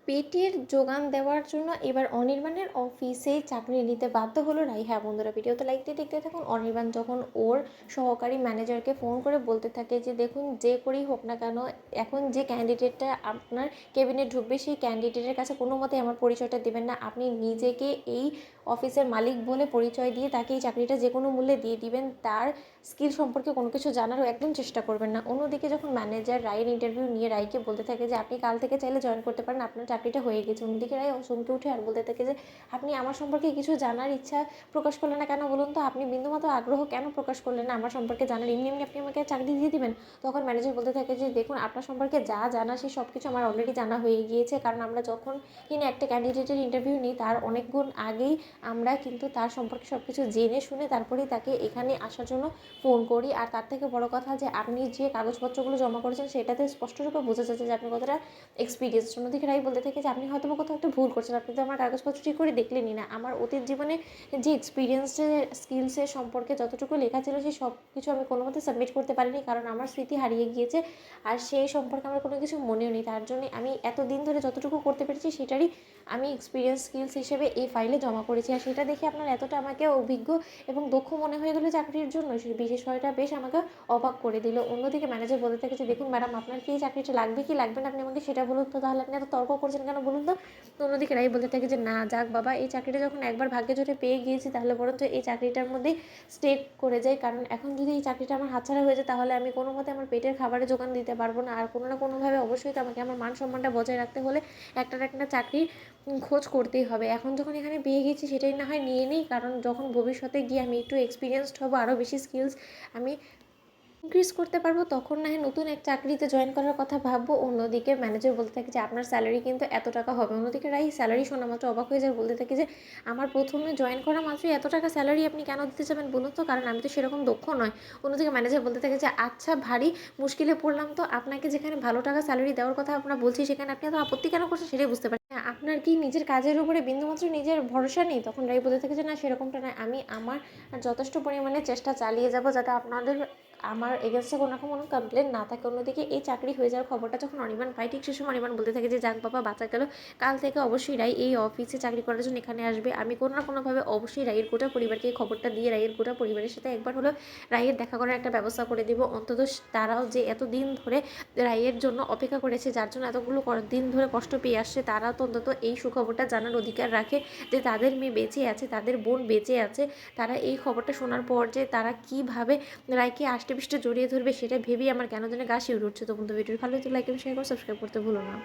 পেটের যোগান দেওয়ার জন্য এবার অনির্বাণের অফিসে চাকরি নিতে বাধ্য হলো রাই। হ্যাঁ বন্ধুরা, ভিডিওতে লাইক দিয়ে দেখতে থাকুন। অনির্বাণ যখন ওর সহকারী ম্যানেজারকে ফোন করে বলতে থাকে যে দেখুন, যে করেই হোক না কেন, এখন যে ক্যান্ডিডেটটা আপনার কেবিনে ঢুকবে সেই ক্যান্ডিডেটের কাছে কোনো মতে আমার পরিচয়টা দেবেন না। আপনি নিজেকে এই অফিসের মালিক বলে পরিচয় দিয়ে তাকে এই চাকরিটা যে কোনো মূল্যে দিয়ে দিবেন। তার স্কিল সম্পর্কে কোনো কিছু জানারও একদম চেষ্টা করবেন না। অন্যদিকে যখন ম্যানেজার রায়ের ইন্টারভিউ নিয়ে রায়কে বলতে থাকে যে আপনি কাল থেকে চাইলে জয়েন করতে পারেন, আপনার চাকরিটা হয়ে গেছে, অন্যদিকে রায় চমকে উঠে আর বলতে থাকে যে আপনি আমার সম্পর্কে কিছু জানার ইচ্ছা প্রকাশ করলেন না কেন বলুন তো, আপনি বিন্দুমাত্র আগ্রহ কেন প্রকাশ করলেন না আমার সম্পর্কে জানার, এমনি এমনি আপনি আমাকে চাকরি দিয়ে দিবেন। তখন ম্যানেজার বলতে থাকে যে দেখুন, আপনার সম্পর্কে যা জানা সেই সব কিছু আমার অলরেডি জানা হয়ে গিয়েছে, কারণ আমরা যখন কিনা একটা ক্যান্ডিডেটের ইন্টারভিউ নিই তার অনেক গুণ আগেই আমরা কিন্তু তার সম্পর্কে সব কিছু জেনে শুনে তারপরেই তাকে এখানে আসার জন্য ফোন করি। আর তার থেকে বড় কথা যে আপনি যে কাগজপত্রগুলো জমা করেছেন সেটাতে স্পষ্টরূপে বোঝা যাচ্ছে যে আপনি কতটা এক্সপিরিয়েন্স। অন্যদিকে রাই বলতে থাকে যে আপনি হয়তো বা কোথাও একটা ভুল করছেন, আপনি তো আমার কাগজপত্র ঠিক করে দেখলেনই না। আমার অতীত জীবনে যে এক্সপিরিয়েন্সের স্কিলসের সম্পর্কে যতটুকু লেখা ছিল সেই সব কিছু আমি কোনো মতে সাবমিট করতে পারিনি, কারণ আমার স্মৃতি হারিয়ে গিয়েছে আর সেই সম্পর্কে আমার কোনো কিছু মনেও নেই। তার জন্য আমি এতদিন ধরে যতটুকু করতে পেরেছি সেটারই আমি এক্সপিরিয়েন্স স্কিলস হিসেবে এই ফাইলে জমা করেছি। আর সেটা দেখে আপনার এতটা আমাকে অভিজ্ঞ এবং দক্ষ মনে হয়ে গেলো চাকরির জন্য, সেই বিষয়টা বেশ আমাকে অবাক করে দিল। অন্যদিকে ম্যানেজার বলতে থাকে যে দেখুন ম্যাডাম, আপনার কি এই চাকরিটা লাগবে কি লাগবে না আপনি আমাকে সেটা বলুন তো, তাহলে আপনি এত তর্ক করছেন কেন বলুন তো। তো অন্যদিকে রাই বলতে থাকে যে না যাক বাবা, এই চাকরিটা যখন একবার ভাগ্যে জোরে পেয়ে গিয়েছি তাহলে বরঞ্চ এই চাকরিটার মধ্যেই স্টে করে যাই, কারণ এখন যদি এই চাকরিটা আমার হাতছাড়া হয়ে যায় তাহলে আমি কোনো মতে আমার পেটের খাবারের যোগান দিতে পারবো না। আর কোনো না কোনোভাবে অবশ্যই তো আমাকে আমার মান সম্মানটা বজায় রাখতে হলে একটা না একটা চাকরির খোঁজ করতেই হবে। এখন যখন এখানে পেয়ে গেছি সেটাই না হয় নিয়ে নিই, কারণ যখন ভবিষ্যতে গিয়ে আমি একটু এক্সপিরিয়েন্সড হবো, আরও বেশি স্কিলস আমি ইনক্রিজ করতে পারবো, তখন না হয় নতুন এক চাকরিতে জয়েন করার কথা ভাববো। অন্যদিকে ম্যানেজার বলতে থাকে যে আপনার স্যালারি কিন্তু এত টাকা হবে। অন্যদিকে রাই স্যালারি শোনা মাত্র অবাক হয়ে যায়, বলতে থাকে যে আমার প্রথমে জয়েন করা মাত্রই এত টাকা স্যালারি আপনি কেন দিতে যাবেন বলুন তো, কারণ আমি তো সেরকম দক্ষ নয়। অন্যদিকে ম্যানেজার বলতে থাকে যে আচ্ছা ভারী মুশকিলে পড়লাম তো, আপনাকে যেখানে ভালো টাকা স্যালারি দেওয়ার কথা আমরা বলছি সেখানে আপনি এত আপত্তি কেন করছেন সেটাই বুঝতে পারছি না। আপনার কি নিজের কাজের উপরে বিন্দুমাত্র নিজের ভরসা নেই? তখন রাই বলতে থাকে যে না সেরকমটা নয়, আমি আমার যথেষ্ট পরিমাণে চেষ্টা চালিয়ে যাব যাতে আপনাদের আমার এগেনস্টে কোনো রকম কোনো কমপ্লেন না থাকে। অন্যদিকে এই চাকরি হয়ে যাওয়ার খবরটা যখন অনির্বাণ পাই, ঠিক সে সময় অনির্বাণ বলতে থাকে যে যাক বাবা বাঁচা গেল, কাল থেকে অবশ্যই রাই এই অফিসে চাকরি করার জন্য এখানে আসবে। আমি কোনো না কোনোভাবে অবশ্যই রাইয়ের গোটা পরিবারকে এই খবরটা দিয়ে রাইয়ের গোটা পরিবারের সাথে একবার হলো রাইয়ের দেখা করার একটা ব্যবস্থা করে দেবো। অন্তত তারাও যে এতদিন ধরে রাইয়ের জন্য অপেক্ষা করেছে, যার জন্য এতগুলো দিন ধরে কষ্ট পেয়ে আসছে, তারাও তো অন্তত এই সুখবরটা জানার অধিকার রাখে যে তাদের মেয়ে বেঁচে আছে, তাদের বোন বেঁচে আছে। তারা এই খবরটা শোনার পর যে তারা কীভাবে রাইকে আষ্টেপৃষ্টে জড়িয়ে ধরবে সেটা ভেবেই আমার কেন যেন গা শিউরে উঠছে। তো বন্ধু, ভিডিওটি ভালো লাগলে লাইক এবং শেয়ার করে সাবস্ক্রাইব করতে ভুলো না।